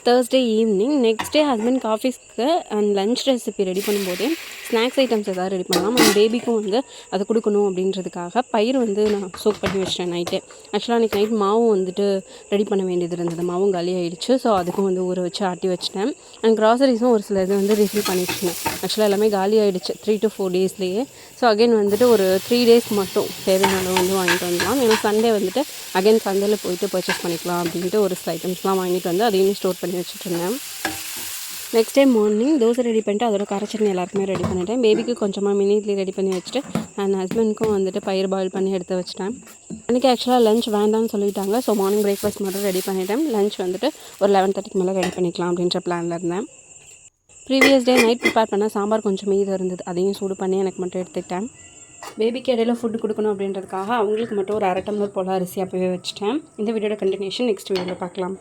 Thursday evening. Next day husband ஆஃபீஸ்க்கு and lunch recipe ready பண்ணும்போதே snacks items எதாவது ready பண்ணலாம். அண்ட் பேபிக்கும் வந்து அதை கொடுக்கணும் அப்படின்றதுக்காக பயிர் வந்து நான் சோக் பண்ணி வச்சிட்டேன் நைட்டே. ஆக்சுவலாக அன்றைக்கி நைட் மாவும் வந்துட்டு ரெடி பண்ண வேண்டியது இருந்தது. மாவும் காலி ஆகிடுச்சு. ஸோ அதுக்கும் வந்து ஊற வச்சு ஆட்டி வச்சிட்டேன். அண்ட் க்ராசரிஸும் ஒரு சில இது வந்து ரிஃபில் பண்ணி வச்சுட்டேன். ஆக்சுவலாக எல்லாமே காலி ஆகிடுச்சு 3 to 4 டேஸ்லேயே. ஸோ அகைன் வந்துட்டு ஒரு 3 டேஸ்க்கு மட்டும் தேவையான வந்து வாங்கிட்டு வந்துடலாம். ஏன்னா சண்டே வந்துட்டு அகைன் சண்டேல போயிட்டு பர்ச்சேஸ் பண்ணிக்கலாம் அப்படின்ட்டு ஒரு சில ஐட்டம்ஸ்லாம் வாங்கிட்டு வந்து அதையுமே ஸ்டோர் பண்ணி வச்சுட்ருந்தேன். Next day morning dosa ready பண்ணிட்டு அதோட காரச்சட்னி எல்லாருக்குமே ரெடி பண்ணிட்டேன். பேபிக்கு கொஞ்சமாக மினி இட்லி ரெடி பண்ணி வச்சுட்டு அண்ட் ஹஸ்பண்டுக்கும் வந்துட்டு பயிர் பாயில் பண்ணி எடுத்து வச்சிட்டேன். அன்றைக்கி ஆக்சுவலாக லஞ்ச் வேண்டாம்னு சொல்லிட்டாங்க. ஸோ மார்னிங் பிரேக்ஃபாஸ்ட் மட்டும் ரெடி பண்ணிட்டேன். லஞ்ச் வந்துட்டு ஒரு 11:30க்கு மேலே ரெடி பண்ணிக்கலாம் அப்படின்ற பிளானில் இருந்தேன். ப்ரீவியஸ் டே நைட் ப்ரிப்பேர் பண்ண சாம்பார் கொஞ்சம் மீதம் இருந்தது. அதையும் சூடு பண்ணி எனக்கு மட்டும் எடுத்துக்கிட்டேன். பேபிக்கு இடையில ஃபுட்டு கொடுக்கணும் அப்படின்றதுக்காக அவங்களுக்கு மட்டும் ஒரு 1/2 டம்ளர் போல் அரிசி அப்போவே வச்சுட்டேன். இந்த வீடியோட கண்டினியூஷன் நெக்ஸ்ட் வீடியோவில் பார்க்கலாம்.